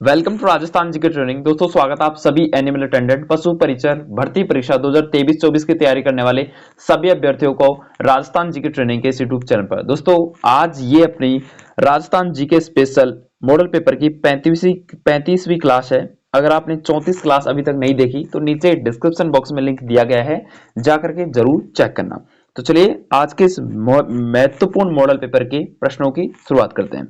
Welcome to Rajasthan GK training. दोस्तों स्वागत है आप सभी एनिमल अटेंडेंट पशु परिचर भर्ती परीक्षा 2023-24 की तैयारी करने वाले सभी अभ्यर्थियों को राजस्थान जीके ट्रेनिंग के इस यूट्यूब चैनल पर। दोस्तों आज ये अपनी Rajasthan GK special model paper की 35वीं क्लास है। अगर आपने 34 क्लास अभी तक नहीं देखी तो नीचे डिस्क्रिप्शन बॉक्स में लिंक दिया गया है, जाकर के जरूर चेक करना। तो चलिए आज के इस महत्वपूर्ण मॉडल पेपर के प्रश्नों की शुरुआत करते हैं।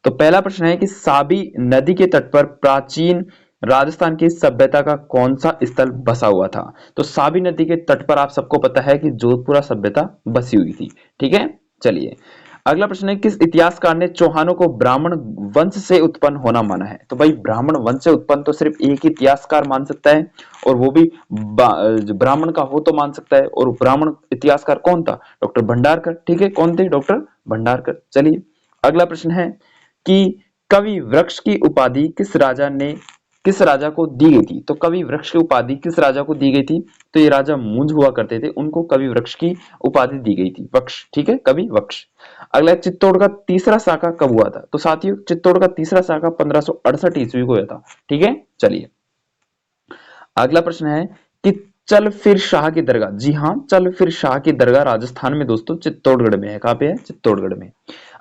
तो पहला प्रश्न है कि साबी नदी के तट पर प्राचीन राजस्थान की सभ्यता का कौन सा स्थल बसा हुआ था। तो साबी नदी के तट पर आप सबको पता है कि जोधपुरा सभ्यता बसी हुई थी। ठीक है, चलिए अगला प्रश्न है किस इतिहासकार ने चौहानों को ब्राह्मण वंश से उत्पन्न होना माना है। तो भाई ब्राह्मण वंश से उत्पन्न तो सिर्फ एक ही इतिहासकार मान सकता है, और वो भी ब्राह्मण का हो तो मान सकता है। और ब्राह्मण इतिहासकार कौन था? डॉक्टर भंडारकर। ठीक है, कौन थे? डॉक्टर भंडारकर। चलिए अगला प्रश्न है कि कवि वृक्ष की उपाधि किस राजा को दी गई थी। तो कवि वृक्ष की उपाधि किस राजा को दी गई थी? तो ये राजा मुंज हुआ करते थे, उनको कवि वृक्ष की उपाधि दी गई थी। वृक्ष, ठीक है, कवि वृक्ष। अगला चित्तौड़ का तीसरा शाखा कब हुआ था? तो साथियों चित्तौड़ का तीसरा शाखा 1568 ईस्वी को हुआ था। ठीक है, चलिए अगला प्रश्न है कि चल फिर शाह की दरगाह। जी हाँ, चल फिर शाह की दरगाह राजस्थान में दोस्तों चित्तौड़गढ़ में है। कहां पे है? चित्तौड़गढ़ में।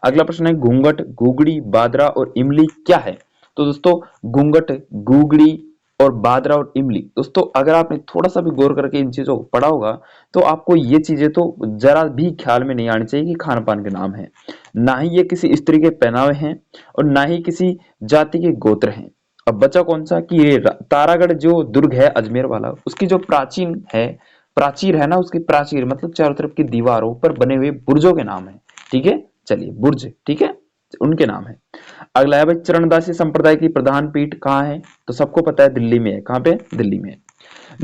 अगला प्रश्न है घूंघट, गुगड़ी, बादरा और इमली क्या है। तो दोस्तों घूंघट, गुगड़ी और बादरा और इमली, दोस्तों अगर आपने थोड़ा सा भी गौर करके इन चीजों को पढ़ा होगा तो आपको ये चीजें तो जरा भी ख्याल में नहीं आनी चाहिए कि खान पान के नाम है। ना ही ये किसी स्त्री के पहनावे हैं और ना ही किसी जाति के गोत्र हैं। अब बचा कौन सा कि ये तारागढ़ जो दुर्ग है अजमेर वाला, उसकी जो प्राचीन है, प्राचीर है ना, उसकी प्राचीर मतलब चारों तरफ की दीवारों पर बने हुए बुर्जों के नाम है। ठीक है, चलिए बुर्ज, ठीक है, उनके नाम है। अगला है भाई चरणदासी संप्रदाय की प्रधान पीठ कहाँ है। तो सबको पता है दिल्ली में है। कहां पे? दिल्ली में।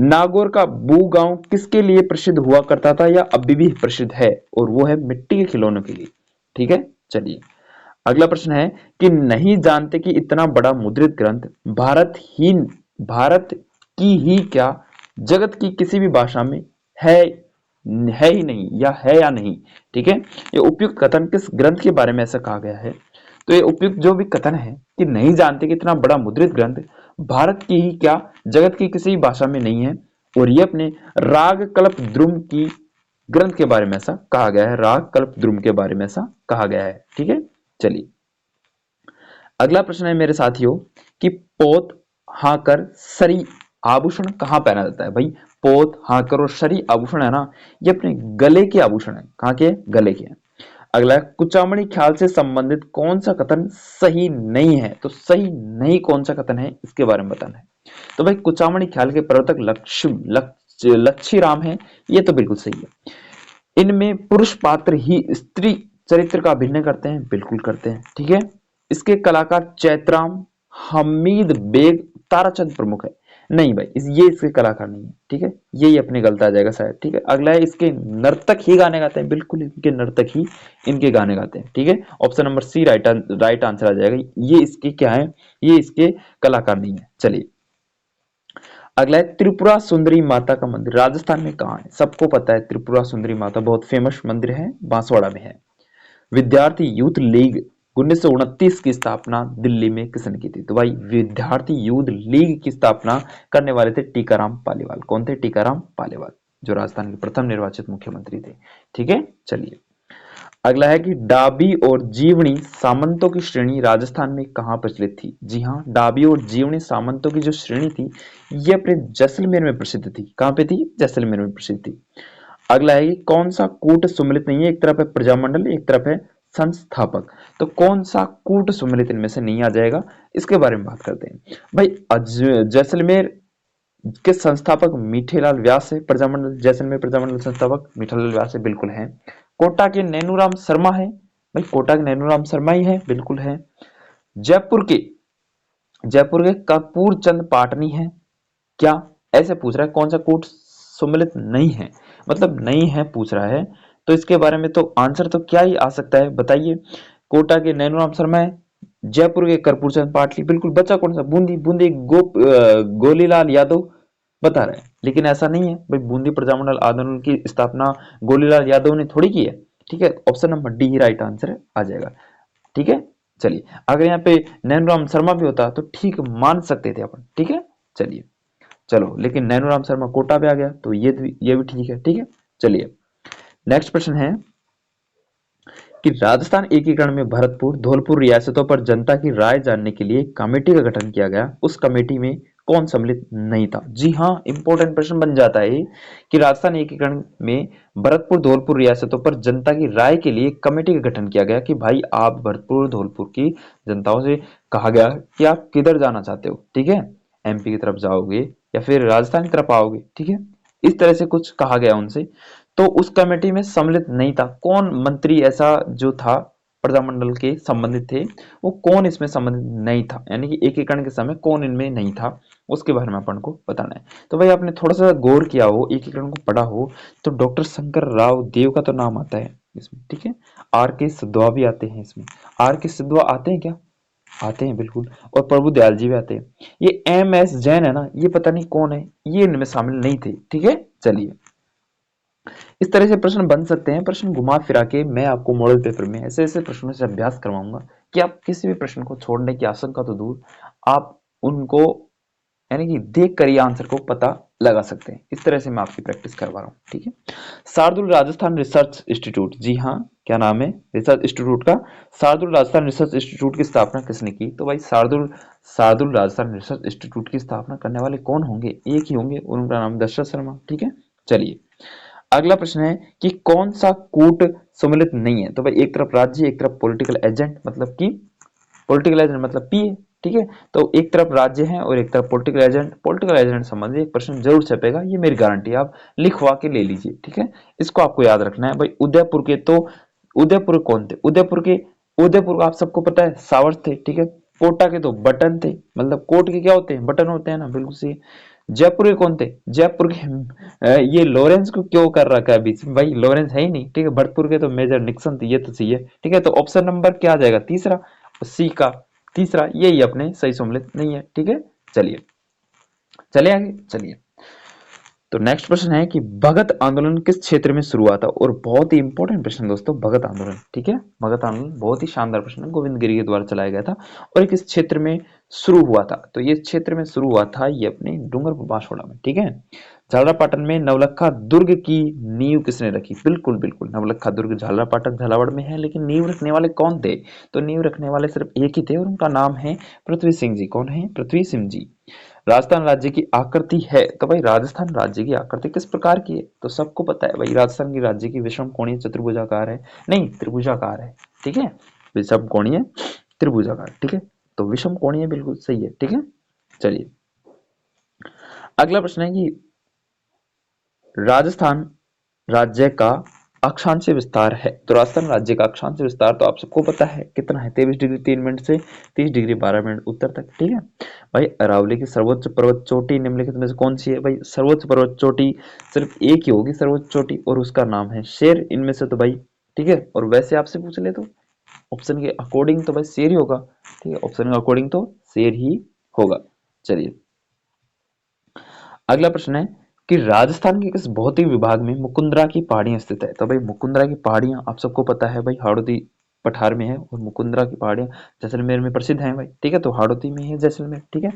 नागौर का बू गांव किसके लिए प्रसिद्ध हुआ करता था या अभी भी प्रसिद्ध है? और वो है मिट्टी के खिलौनों के लिए। ठीक है, चलिए अगला प्रश्न है कि नहीं जानते कि इतना बड़ा मुद्रित ग्रंथ भारत की ही क्या जगत की किसी भी भाषा में है है ही नहीं, या है या नहीं। ठीक है, ये उपयुक्त कथन किस ग्रंथ के बारे में ऐसा कहा गया है? तो ये उपयुक्त जो भी कथन है कि नहीं जानते कि इतना बड़ा मुद्रित ग्रंथ भारत की ही क्या जगत की किसी भी भाषा में नहीं है, और ये अपने राग कल्प द्रुम की ग्रंथ के बारे में ऐसा कहा गया है। राग कल्प द्रुम के बारे में ऐसा कहा गया है। ठीक है, चलिए अगला प्रश्न है मेरे साथियों कि पोत हाकर सरी आभूषण कहां पहना जाता है। भाई पोत हाकर और सरी आभूषण है ना, ये अपने गले के आभूषण है। कहां के? गले के। अगला है कुचामणी ख्याल से संबंधित कौन सा कथन सही नहीं है। तो सही नहीं कौन सा कथन है इसके बारे में बताना है। तो भाई कुचामणी ख्याल के प्रवर्तक लच्छी राम है, ये तो बिल्कुल सही है। इनमें पुरुष पात्र ही स्त्री चरित्र का अभिनय करते हैं, बिल्कुल करते हैं। ठीक है, इसके कलाकार चैतराम, हमीद बेग, ताराचंद प्रमुख है। नहीं भाई ये इसके कलाकार नहीं है। ठीक है, यही अपने गलत आ जाएगा शायद। ठीक है, अगला है इसके नर्तक ही गाने गाते हैं, बिल्कुल इनके नर्तक ही इनके गाने गाते हैं। ठीक है, option number C right answer आ जाएगा। ये इसके क्या है? ये इसके कलाकार नहीं है। चलिए अगला है त्रिपुरा सुंदरी माता का मंदिर राजस्थान में कहाँ है। सबको पता है त्रिपुरा सुंदरी माता बहुत फेमस मंदिर है, बांसवाड़ा में है। विद्यार्थी यूथ लीग 1929 की स्थापना दिल्ली में किसने की थी। तो भाई विद्यार्थी यूथ लीग की स्थापना करने वाले थे टीकाराम पालीवाल। कौन थे? टीकाराम पालीवाल, जो राजस्थान के प्रथम निर्वाचित मुख्यमंत्री थे। ठीक है, चलिए अगला है कि डाबी और जीवनी सामंतों की श्रेणी राजस्थान में कहां प्रचलित थी। जी हाँ, डाबी और जीवनी सामंतों की जो श्रेणी थी ये अपने जैसलमेर में प्रसिद्ध थी। कहां पे थी? जैसलमेर में प्रसिद्ध थी। अगला है कि कौन सा कूट सुमिलित नहीं है। एक तरफ है प्रजामंडल, एक तरफ है संस्थापक। तो कौन सा कूट सुमिलित इनमें से नहीं आ जाएगा, इसके बारे में बात करते हैं। भाई जैसलमेर के संस्थापक मीठेलाल व्यास है। प्रजामंडल जैसलमेर प्रजामंडल संस्थापक मीठेलाल व्यास है, बिल्कुल है। कोटा के नैनूराम शर्मा है। भाई कोटा के नैनूराम शर्मा ही है, बिल्कुल है। जयपुर के कपूर चंद पाटनी है। क्या ऐसे पूछ रहा है कौन सा कूट सुमिलित नहीं है, मतलब नहीं है पूछ रहा है। तो इसके बारे में तो आंसर तो क्या ही आ सकता है बताइए। कोटा के नैनूराम शर्मा है, जयपुर के कर्पूर चंद पाटली, बिल्कुल। बचा कौन सा? बूंदी गोलीलाल यादव बता रहे हैं, लेकिन ऐसा नहीं है भाई। बूंदी प्रजामंडल आंदोलन की स्थापना गोलीलाल यादव ने थोड़ी की है। ठीक है, ऑप्शन नंबर डी ही राइट आंसर आ जाएगा। ठीक है, चलिए, अगर यहाँ पे नैनूराम शर्मा भी होता तो ठीक मान सकते थे अपन, ठीक है। चलिए, चलो, लेकिन नैनूराम शर्मा कोटा पे आ गया तो ये भी ठीक है, ठीक है। चलिए, नेक्स्ट प्रश्न है कि राजस्थान एकीकरण में भरतपुर धौलपुर रियासतों पर जनता की राय जानने के लिए कमेटी का गठन किया गया, उस कमेटी में कौन सम्मिलित नहीं था? जी हाँ, इंपॉर्टेंट प्रश्न बन जाता है कि राजस्थान एकीकरण में भरतपुर धौलपुर रियासतों पर जनता की राय के लिए कमेटी का गठन किया गया कि भाई आप भरतपुर धौलपुर की जनताओं से कहा गया कि आप किधर जाना चाहते हो, ठीक है, एमपी की तरफ जाओगे या फिर राजस्थान की तरफ आओगे, ठीक है, इस तरह से कुछ कहा गया उनसे। तो उस कमेटी में सम्मिलित नहीं था कौन? मंत्री ऐसा जो था प्रजामंडल के संबंधित थे, वो कौन इसमें संबंधित नहीं था, यानी कि एकीकरण के समय कौन इनमें नहीं था, उसके बारे में अपन को बताना है। तो भाई आपने थोड़ा सा गौर किया हो, एकीकरण को पढ़ा हो, तो डॉक्टर शंकर राव देव का तो नाम आता है इसमें, ठीक है। आर के सिद्धवा भी आते हैं इसमें। आर के सिद्धवा आते हैं क्या? आते हैं बिल्कुल। और प्रभु दयाल जी भी आते हैं। ये एम एस जैन है ना, ये पता नहीं कौन है, ये इनमें शामिल नहीं थे, ठीक है। चलिए, इस तरह से प्रश्न बन सकते हैं। प्रश्न घुमा फिरा के मैं आपको मॉडल पेपर में ऐसे ऐसे प्रश्नों से अभ्यास करवाऊंगा कि आप किसी भी प्रश्न को छोड़ने की आशंका तो दूर, आप उनको यानी कि देख कर ही आंसर को पता लगा सकते हैं। इस तरह से मैं आपकी प्रैक्टिस करवा रहा हूँ, ठीक है। शार्दुल राजस्थान रिसर्च इंस्टीट्यूट, जी हाँ, क्या नाम है रिसर्च इंस्टीट्यूट का? शार्दुल राजस्थान रिसर्च इंस्टीट्यूट की स्थापना किसने की? तो भाई शार्दुल शार्दुल राजस्थान रिसर्च इंस्टीट्यूट की स्थापना करने वाले कौन होंगे? एक ही होंगे, उनका नाम दशरथ शर्मा, ठीक है। चलिए, अगला प्रश्न है कि कौन सा कूट सम्मिलित नहीं है? तो भाई एक तरफ राज्य, एक तरफ पॉलिटिकल एजेंट, मतलब कि पॉलिटिकल एजेंट मतलब पीए, ठीक है। तो एक तरफ राज्य है और एक तरफ पॉलिटिकल एजेंट संबंधी एक प्रश्न जरूर छपेगा, ये मेरी गारंटी है, आप लिखवा के ले लीजिए, ठीक है। इसको आपको याद रखना है भाई। उदयपुर कौन थे? उदयपुर को आप सबको पता है सावर्स थे, ठीक है। कोटा के तो बटन थे, मतलब कोट के क्या होते हैं? बटन होते हैं ना, बिल्कुल सही। जयपुर के कौन थे? जयपुर के ये लॉरेंस को क्यों कर रखा है बीच में? भाई लॉरेंस है ही नहीं, ठीक है। भरतपुर के तो मेजर निक्सन थे, ये तो सही है, ठीक है। तो ऑप्शन नंबर क्या आ जाएगा? तीसरा, सी का तीसरा, यही अपने सही सम्मिलित नहीं है, ठीक है। चलिए, चले आगे, चलिए। तो नेक्स्ट प्रश्न है कि भगत आंदोलन किस क्षेत्र में शुरू हुआ था? और बहुत ही इंपॉर्टेंट प्रश्न दोस्तों, भगत आंदोलन, ठीक है। भगत आंदोलन बहुत ही शानदार प्रश्न है, गोविंद गिरी के द्वारा चलाया गया था। और ये किस क्षेत्र में शुरू हुआ था? तो ये क्षेत्र में शुरू हुआ था ये अपने डूंगरपुर बांसवाड़ा में, ठीक है। झालरापाटन में नवलखा दुर्ग की नींव किसने रखी? बिल्कुल बिल्कुल, नवलखा दुर्ग झालरापाटन झालावाड़ में है, लेकिन नींव रखने वाले कौन थे? तो नींव रखने वाले सिर्फ एक ही थे और उनका नाम है पृथ्वी सिंह जी। कौन है? पृथ्वी सिंह जी। राजस्थान राज्य की आकृति है, तो भाई राजस्थान राज्य की आकृति किस प्रकार की है? तो सबको पता है भाई, राजस्थान की राज्य की विषम कोणीय चतुर्भुजाकार है, नहीं त्रिभुजाकार है, ठीक है। विषम कोणीय त्रिभुजाकार, ठीक है। तो विषम कोणीय बिल्कुल सही है, ठीक है। चलिए, अगला प्रश्न है कि राजस्थान राज्य का अक्षांशीय विस्तार है, तो राजस्थान राज्य का अक्षांशीय विस्तार तो आप सबको पता है कितना है? 23 डिग्री 3 मिनट से 30 डिग्री 12 मिनट उत्तर तक, ठीक है। भाई अरावली की सर्वोच्च पर्वत चोटी निम्नलिखित में से कौन सी है? भाई सर्वोच्च पर्वत चोटी सिर्फ एक ही होगी सर्वोच्च चोटी, और उसका नाम है शेर। इनमें से तो भाई, ठीक है। और वैसे आपसे पूछ ले तो ऑप्शन के अकॉर्डिंग तो भाई शेर ही होगा, ठीक है। ऑप्शन के अकॉर्डिंग तो शेर ही होगा। चलिए, अगला प्रश्न है कि राजस्थान के किस भौतिक विभाग में मुकुंदरा की पहाड़ियां स्थित है? तो भाई मुकुंदरा की पहाड़ियां आप सबको पता है भाई, हाड़ौती पठार में है, और मुकुंदरा की पहाड़ियां जैसलमेर में प्रसिद्ध हैं भाई, ठीक है। तो हाड़ौती में है जैसलमेर, ठीक है।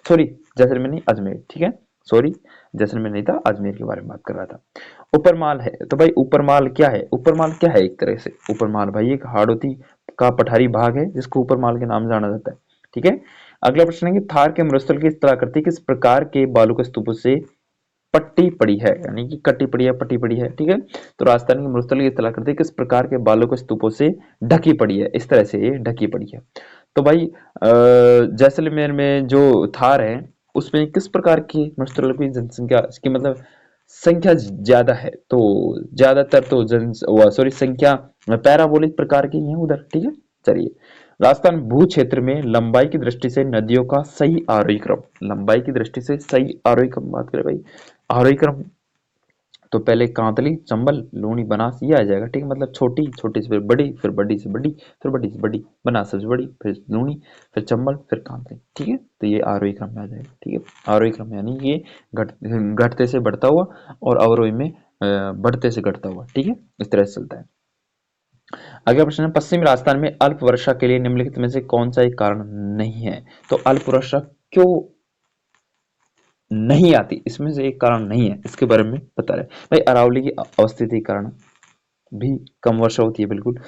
सॉरी, जैसलमेर नहीं, अजमेर, ठीक है। सॉरी, जैसलमेर नहीं था, अजमेर के बारे में बात कर रहा था। ऊपरमाल है, तो भाई ऊपरमाल क्या है? ऊपरमाल क्या है? एक तरह से ऊपरमाल भाई एक हाड़ौती का पठारी भाग है जिसको ऊपरमाल के नाम जाना जाता है, ठीक है। अगला प्रश्न है कि थार के मरुस्थल की स्थलाकृति किस प्रकार के बालू के स्तूपों से पट्टी पड़ी है, यानी कि कट्टी पड़ी है, पट्टी पड़ी है, ठीक है। तो राजस्थान की मरुस्थल की स्थलाकृति किस प्रकार के बालू के स्तूपों से ढकी पड़ी है? इस तरह से ये ढकी पड़ी है। तो भाई जैसलमेर में जो थार है उसमें किस प्रकार की मरुस्थल की जनसंख्या की, मतलब संख्या ज्यादा है, तो ज्यादातर तो जन सॉरी संख्या पैराबोलिक प्रकार की है उधर, ठीक है। चलिए, राजस्थान भू क्षेत्र में लंबाई की दृष्टि से नदियों का सही आरोही क्रम, लंबाई की दृष्टि से सही आरोही क्रम बात करें भाई, आरोही क्रम तो पहले कांतली चंबल लूनी बनास ये आ जाएगा, ठीक है। मतलब छोटी छोटी से फिर बड़ी, फिर बड़ी से बड़ी, फिर बड़ी से बड़ी, बनास सबसे बड़ी, फिर लूनी, फिर चंबल, फिर कांतली, ठीक है। तो ये आरोही क्रम में आ जाएगा, ठीक है। आरोही क्रम यानी ये घटते से बढ़ता हुआ और अवरोही में बढ़ते से घटता हुआ, ठीक है। इस तरह से चलता है। अगला प्रश्न है, पश्चिमी राजस्थान में अल्प वर्षा के लिए निम्नलिखित में से कौन सा एक कारण नहीं है? तो अल्प वर्षा क्यों नहीं आती, इसमें से एक कारण नहीं है, इसके बारे में बता रहे भाई। अरावली की अवस्थिति के कारण भी कम वर्षा होती है, बिल्कुल।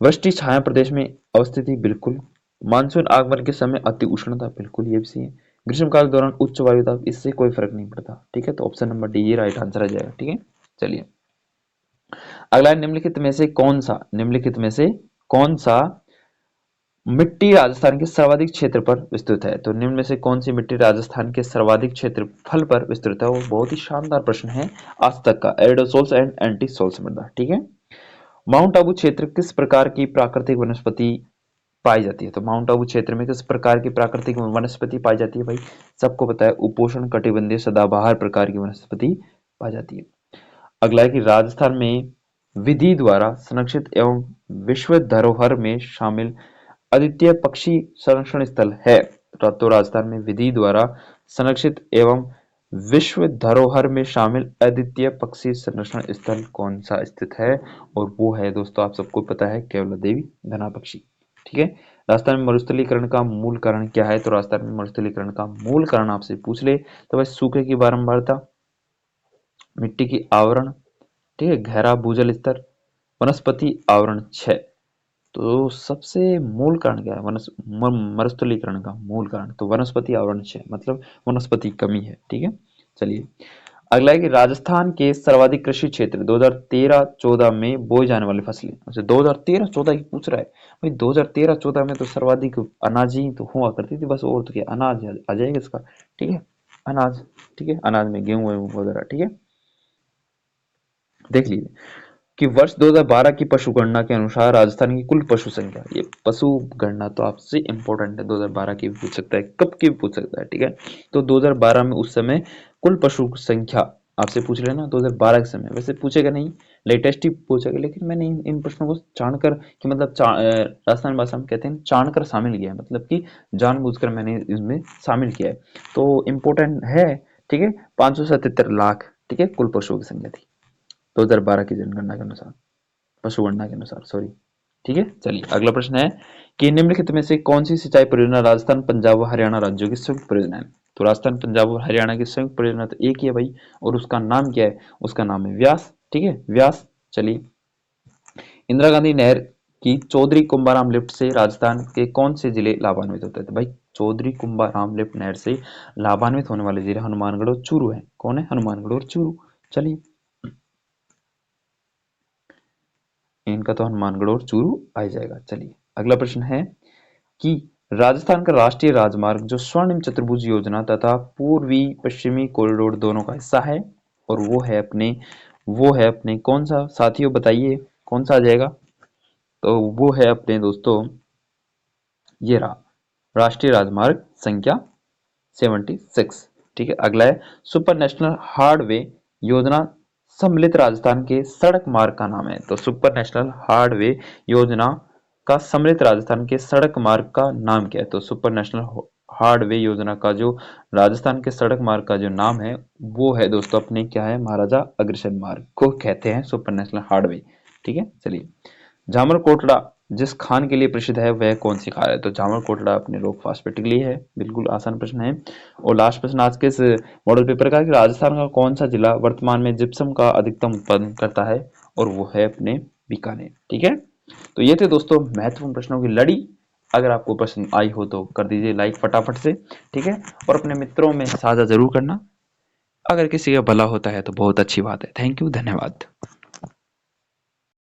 वृष्टि छाया प्रदेश में अवस्थिति, बिल्कुल। मानसून आगमन के समय अति उष्णता, बिल्कुल ये भी सही है। ग्रीष्मकाल के दौरान उच्च वायु दाब, इससे कोई फर्क नहीं पड़ता, ठीक है। तो ऑप्शन नंबर डी ये राइट आंसर आ जाएगा, ठीक है। चलिए अगला है, निम्नलिखित में से कौन सा मिट्टी राजस्थान के सर्वाधिक क्षेत्र पर विस्तृत है? तो निम्न में से कौन सी मिट्टी राजस्थान के सर्वाधिक क्षेत्रफल पर विस्तृत है? वो बहुत ही शानदार प्रश्न है आज तक का, एरिडोसोल्स एंड एंटीसोल्स मृदा, ठीक है। माउंट आबू क्षेत्र किस प्रकार की प्राकृतिक वनस्पति पाई जाती है? तो माउंट आबू क्षेत्र में किस प्रकार की प्राकृतिक वनस्पति पाई जाती है भाई? सबको पता है, उपोष्ण कटिबंधीय सदाबहार प्रकार की वनस्पति पाई जाती है। अगला है कि राजस्थान में विधि द्वारा संरक्षित एवं विश्व धरोहर में शामिल अद्वितीय पक्षी संरक्षण स्थल है। तो राजस्थान में विधि द्वारा संरक्षित एवं विश्व धरोहर में शामिल अद्वितीय पक्षी संरक्षण स्थल कौन सा स्थित है? और वो है दोस्तों, आप सबको पता है, केवला देवी धना पक्षी, ठीक है। राजस्थान में मरुस्थलीकरण का मूल कारण क्या है? तो राजस्थान में मरुस्थलीकरण का मूल कारण आपसे पूछ ले तो भाई सूखे की बारंबारता, मिट्टी की आवरण, ठीक है, गहरा भूजल स्तर, वनस्पति आवरण क्षय। तो सबसे मूल कारण क्या है? मरुस्थलीकरण का मूल कारण तो वनस्पति आवरण क्षय, मतलब वनस्पति कमी है, ठीक है। चलिए अगला है कि राजस्थान के सर्वाधिक कृषि क्षेत्र 2013-14 में बोई जाने वाली फसलें। अच्छा 2013-14 की पूछ रहा है भाई, 2013-14 में तो सर्वाधिक अनाज ही तो हुआ करती थी बस, और तो क्या, अनाज आ जाएगा इसका, ठीक है, अनाज, ठीक है, अनाज में गेहूं वेहूं वगैरह, ठीक है। देख लीजिए कि वर्ष 2012 की पशु गणना के अनुसार राजस्थान की कुल पशु संख्या, ये पशु गणना तो आपसे इंपॉर्टेंट है, 2012 की भी पूछ सकता है, कब की भी पूछ सकता है, ठीक है। तो 2012 में उस समय कुल पशु संख्या आपसे पूछ रहे हैं ना, 2012 के समय, वैसे पूछेगा नहीं, लेटेस्ट ही पूछेगा, लेकिन मैंने इन प्रश्नों को जानकर कि मतलब राजस्थान भाषा में कहते हैं जानकर शामिल किया है, मतलब कि जानबूझकर मैंने इसमें शामिल किया है, तो इम्पोर्टेंट है, ठीक है। 577 लाख, ठीक है, कुल पशुओं की संख्या थी 2012 की जनगणना के अनुसार, पशु गणना के अनुसार, सॉरी, ठीक है। चलिए अगला प्रश्न है कि निम्नलिखित में से कौन सी सिंचाई परियोजना राजस्थान, पंजाब व हरियाणा राज्यों की संयुक्त परियोजना है? तो राजस्थान, पंजाब और हरियाणा की संयुक्त परियोजना तो एक ही है भाई, और उसका नाम क्या है? उसका नाम है व्यास, ठीक है, व्यास। चलिए इंदिरा गांधी नहर की चौधरी कुंभाराम लिफ्ट से राजस्थान के कौन से जिले लाभान्वित होते हैं? तो भाई चौधरी कुंभाराम लिफ्ट नहर से लाभान्वित होने वाले जिले हनुमानगढ़ और चूरू है। कौन है? हनुमानगढ़ और चूरू। चलिए इनका तो हनुमानगढ़ और चूरू आ जाएगा। चलिए अगला प्रश्न है कि राजस्थान का राष्ट्रीय राजमार्ग जो स्वर्णिम चतुर्भुज योजना तथा पूर्वी पश्चिमी कॉरिडोर दोनों का हिस्सा है, और वो है अपने कौन सा? साथियों बताइए कौन सा आ जाएगा? तो वो है अपने दोस्तों, ये रहा राष्ट्रीय राजमार्ग संख्या 76, ठीक है। अगला है सुपर नेशनल हार्डवे योजना सम्मिलित राजस्थान के सड़क मार्ग का नाम है। तो सुपर नेशनल हार्डवे योजना का सम्मिलित राजस्थान के सड़क मार्ग का नाम क्या है? तो सुपर नेशनल हार्डवे योजना का जो राजस्थान के सड़क मार्ग का जो नाम है वो है दोस्तों अपने क्या है? महाराजा अग्रसेन मार्ग को कहते हैं सुपर नेशनल हार्डवे, ठीक है। चलिए झामर कोटड़ा जिस खान के लिए प्रसिद्ध है वह कौन सी खान है? तो झामर कोटड़ा अपने रॉक फास्फेट के लिए है, बिल्कुल आसान प्रश्न है। और लास्ट प्रश्न आज के इस मॉडल पेपर का कि राजस्थान का कौन सा जिला वर्तमान में जिप्सम का अधिकतम उत्पादन करता है? और वो है अपने बीकानेर, ठीक है। तो ये थे दोस्तों महत्वपूर्ण प्रश्नों की लड़ी। अगर आपको पसंद आई हो तो कर दीजिए लाइक फटाफट से, ठीक है, और अपने मित्रों में साझा जरूर करना। अगर किसी का भला होता है तो बहुत अच्छी बात है। थैंक यू, धन्यवाद।